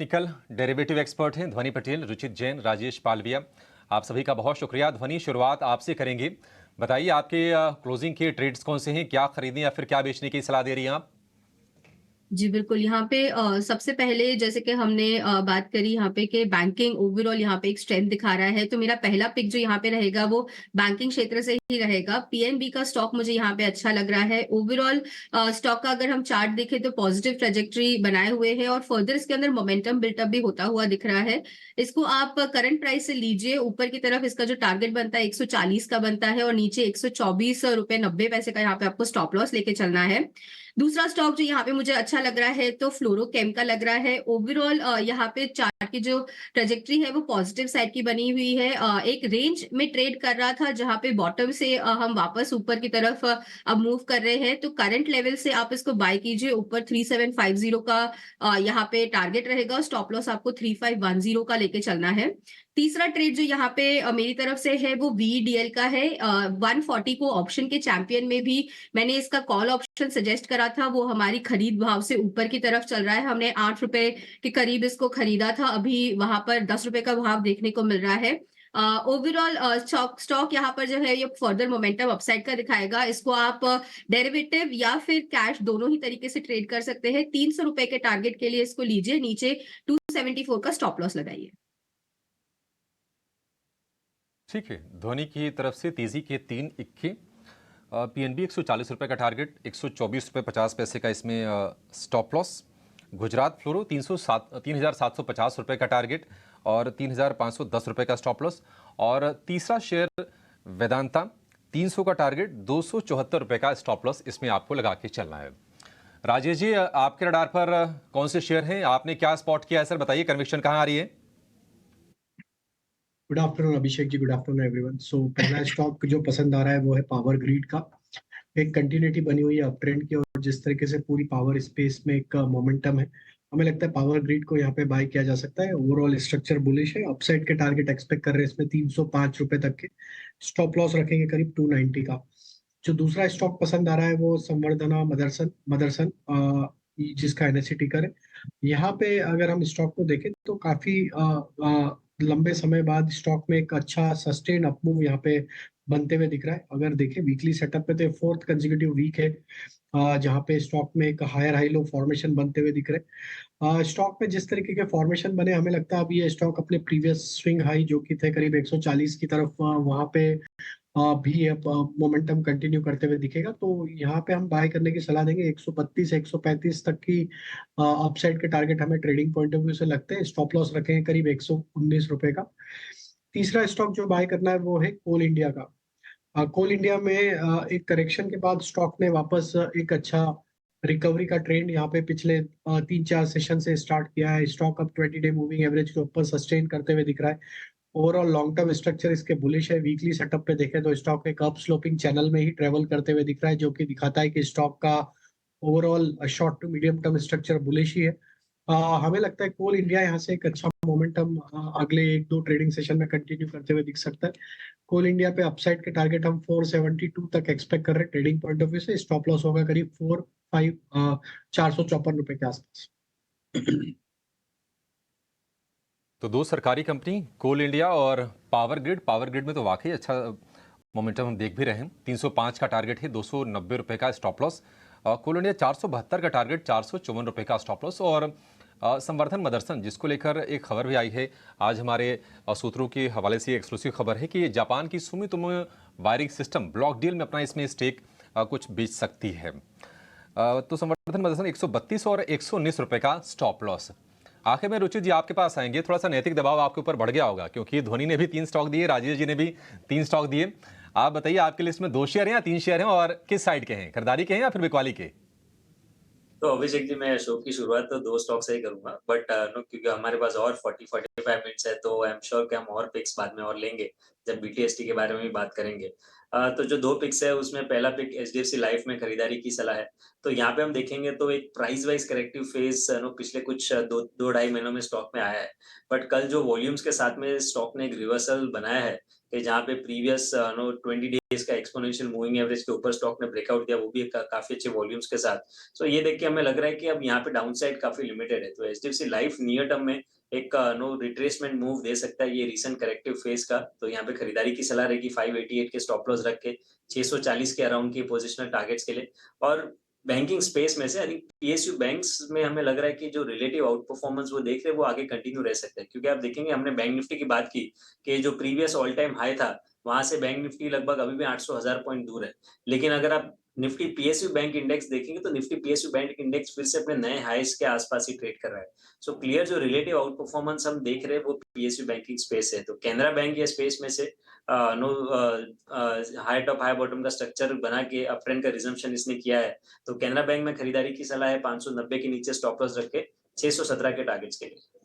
Technical derivative expert हैं ध्वनि पटेल, रुचित जैन, राजेश पालविया। आप सभी का बहुत शुक्रिया। ध्वनि, शुरुआत आपसे करेंगे। बताइए आपके क्लोजिंग के ट्रेड्स कौन से हैं, क्या खरीदने या फिर क्या बेचने की सलाह दे रही हैं आप? जी, बिल्कुल, यहाँ पे सबसे पहले जैसे कि हमने बात करी यहाँ पे कि बैंकिंग ओवरऑल यहाँ पे एक स्ट्रेंथ दिखा रहा है, तो मेरा पहला पिक जो यहाँ पे रहेगा वो बैंकिंग क्षेत्र से ही रहेगा। पीएनबी का स्टॉक मुझे यहाँ पे अच्छा लग रहा है। ओवरऑल स्टॉक का अगर हम चार्ट देखें तो पॉजिटिव ट्रैजेक्टरी बनाए हुए हैं और फर्दर इसके अंदर मोमेंटम बिल्टअप भी होता हुआ दिख रहा है। इसको आप करंट प्राइस से लीजिए, ऊपर की तरफ इसका जो टारगेट बनता है 140 का बनता है और नीचे 124 रुपए 90 पैसे का यहाँ पे आपको स्टॉप लॉस लेके चलना है। दूसरा स्टॉक जो यहाँ पे मुझे अच्छा लग रहा है तो फ्लोरोकेम का लग रहा है। ओवरऑल यहाँ पे चार्ट की जो ट्रेजेक्टरी है वो पॉजिटिव साइड की बनी हुई है। एक रेंज में ट्रेड कर रहा था जहाँ पे बॉटम से हम वापस ऊपर की तरफ अब मूव कर रहे हैं, तो करंट लेवल से आप इसको बाय कीजिए। ऊपर 3750 का यहाँ पे टारगेट रहेगा, स्टॉप लॉस आपको 3510 का लेके चलना है। तीसरा ट्रेड जो यहाँ पे मेरी तरफ से है वो वीडीएल का है। 140 को ऑप्शन के चैंपियन में भी मैंने इसका कॉल ऑप्शन सजेस्ट करा था, वो हमारी खरीद भाव से ऊपर की तरफ चल रहा है। हमने 8 रुपए के करीब इसको खरीदा था, अभी वहां पर 10 रुपए का भाव देखने को मिल रहा है। ओवरऑल स्टॉक यहाँ पर जो है ये फर्दर मोमेंटम अपसाइड का दिखाएगा। इसको आप डेरिवेटिव या फिर कैश दोनों ही तरीके से ट्रेड कर सकते हैं। 300 रुपए के टारगेट के लिए इसको लीजिए, नीचे 274 का स्टॉप लॉस लगाइए। ठीक है, ध्वनि की तरफ से तेजी के 3 इक्के। पीएनबी 140 रुपए का टारगेट, 124 रुपए 50 पैसे का इसमें स्टॉप लॉस। गुजरात फ्लोरो 3750 रुपए का टारगेट और 3510 रुपए का स्टॉप लॉस। और तीसरा शेयर वेदांता 300 का टारगेट, 274 रुपए का स्टॉप लॉस इसमें आपको लगा के चलना है। राजेश जी, आपके रडार पर कौन से शेयर हैं, आपने क्या स्पॉट किया है सर? बताइए, कन्विक्शन कहाँ आ रही है? Good afternoon Abhishek ji, good afternoon everyone. सो पहला स्टॉक जो पसंद आ रहा है वो है पावर ग्रिड का। एक कंटिन्यूटी बनी हुई है अप ट्रेंड की, और जिस तरीके से पूरी पावर स्पेस में एक मोमेंटम है, हमें लगता है पावर ग्रिड को यहाँ पे बाय किया जा सकता है। ओवरऑल स्ट्रक्चर बुलिश है, अपसाइड के टारगेट एक्सपेक्ट कर रहे हैं इसमें 305 रुपए तक के। स्टॉप लॉस रखेंगे करीब 290 का। जो दूसरा स्टॉक पसंद आ रहा है वो संवर्धना मदरसन मदरसन जिसका एनएससी टिकर है। यहाँ पे अगर हम स्टॉक को देखें तो काफी लंबे समय बाद स्टॉक में एक अच्छा सस्टेन अपमूव यहाँ पे बनते हुए दिख रहा है। अगर देखें वीकली सेटअप पे तो ये फोर्थ कंसेक्यूटिव वीक है जहाँ पे स्टॉक में एक हायर हाई लो फॉर्मेशन बनते हुए दिख रहे हैं। स्टॉक में जिस तरीके के फॉर्मेशन बने, हमें लगता है अब ये स्टॉक अपने प्रीवियस स्विंग हाई जो कि थे करीब 140 की तरफ, वहां पे भी अब मोमेंटम कंटिन्यू करते हुए दिखेगा। तो यहाँ पे हम बाय करने की सलाह देंगे। 132 135 तक की अपसाइड के टारगेट हमें ट्रेडिंग पॉइंट ऑफ व्यू से लगते हैं। स्टॉप लॉस रखेंगे करीब 119 रुपए का। तीसरा स्टॉक जो बाय करना है वो है कोल इंडिया का। कोल इंडिया में एक करेक्शन के बाद स्टॉक ने वापस एक अच्छा रिकवरी का ट्रेंड यहाँ पे पिछले 3-4 सेशन से स्टार्ट किया है। स्टॉक अब 20 डे मूविंग एवरेज के ऊपर सस्टेन करते हुए दिख रहा है। ओवरऑल लॉन्ग टर्म स्ट्रक्चर इसके बुलिश है। वीकली सेटअप पे देखें तो स्टॉक एक अप स्लोपिंग चैनल में ही ट्रेवल करते हुए दिख रहा है, जो कि दिखाता है कि स्टॉक का overall short to medium term structure bullish ही है। हमें लगता है कोल इंडिया यहाँ से एक अच्छा मोमेंटम अगले 1-2 ट्रेडिंग सेशन में कंटिन्यू करते हुए दिख सकता है। कोल इंडिया पे अपसाइड के टारगेट हम 472 तक एक्सपेक्ट कर रहे हैं ट्रेडिंग पॉइंट ऑफ व्यू से। स्टॉप लॉस होगा करीब 454 रुपए के आसपास। तो दो सरकारी कंपनी, कोल इंडिया और पावर ग्रिड में तो वाकई अच्छा मोमेंटम हम देख भी रहे हैं। 305 का टारगेट है, 290 रुपए का स्टॉप लॉस। कोल इंडिया 472 का टारगेट, 454 रुपए का स्टॉप लॉस। और संवर्धन मदरसन, जिसको लेकर एक खबर भी आई है आज हमारे सूत्रों के हवाले से, एक्सक्लूसिव खबर है कि जापान की Sumitomo wiring system block deal में अपना इसमें स्टेक कुछ बेच सकती है। तो संवर्धन मदरसन 132 और 119 रुपए का स्टॉप लॉस। आखिर में रुचित जी आपके पास आएंगे। थोड़ा सा नैतिक दबाव आपके ऊपर बढ़ गया होगा, क्योंकि ध्वनि ने भी 3 स्टॉक दिए, राजेश जी ने भी 3 स्टॉक दिए। आप बताइए, आपकी लिस्ट में 2 शेयर हैं या 3 शेयर हैं, और किस साइड के हैं, खरीदारी के हैं या फिर बिकवाली के? तो अभिषेक जी, मैं शो की शुरुआत तो 2 स्टॉक से ही करूंगा, बट नो, क्योंकि हमारे पास और 40-45 मिनट्स है, तो आई एम श्योर कि हम और पिक्स बाद में और लेंगे जब बीटीएसटी के बारे में भी बात करेंगे। तो जो 2 पिक्स है उसमें पहला पिक एचडीएफसी लाइफ में खरीदारी की सलाह है। तो यहाँ पे हम देखेंगे तो एक price wise corrective phase no पिछले कुछ 2 ढाई महीनों में स्टॉक में आया है, बट कल जो वॉल्यूम्स के साथ में स्टॉक ने एक रिवर्सल बनाया है, कि जहाँ पे प्रीवियस 20 डेज का एक्सपोनेंशियल मूविंग एवरेज के ऊपर स्टॉक ने ब्रेकआउट दिया, वो भी काफी अच्छे वॉल्यूम्स के साथ। सो ये देख के हमें लग रहा है कि अब यहाँ पे डाउन साइड काफी लिमिटेड है, तो एचडीएफसी लाइफ नियर टर्म में एक रिट्रेसमेंट मूव दे सकता है ये रीसेंट करेक्टिव फेज का। तो यहाँ पे खरीदारी की सलाह रहेगी 588 के स्टॉप लॉस रख के 640 के अराउंड की पोजिशनल टारगेट्स के लिए। और बैंकिंग स्पेस में से आई थिंक पीएसयू बैंक्स में हमें लग रहा है कि जो रिलेटिव आउट परफॉर्मेंस वो देख रहे हैं वो आगे कंटिन्यू रह सकते हैं, क्योंकि आप देखेंगे हमने बैंक निफ्टी की बात की कि जो प्रीवियस ऑल टाइम हाई था वहां से बैंक निफ्टी लगभग अभी भी 800,000 पॉइंट दूर है। लेकिन अगर आप निफ्टी पीएसयू बैंक इंडेक्स देखेंगे तो निफ्टी पीएसयू बैंक इंडेक्स फिर से अपने नए हाईस के आसपास ही ट्रेड कर रहा है। सो क्लियर जो रिलेटिव आउट परफॉर्मेंस हम देख रहे हैं वो पीएसयू बैंकिंग स्पेस है। तो कैनरा बैंक या स्पेस में से हाई टॉप हाई बॉटम का स्ट्रक्चर बना के अप ट्रेंड का रिजम्पशन इसने किया है। तो कैनरा बैंक में खरीदारी की सलाह है 590 के नीचे स्टॉप लॉस रख के 617 के टारगेट्स के लिए।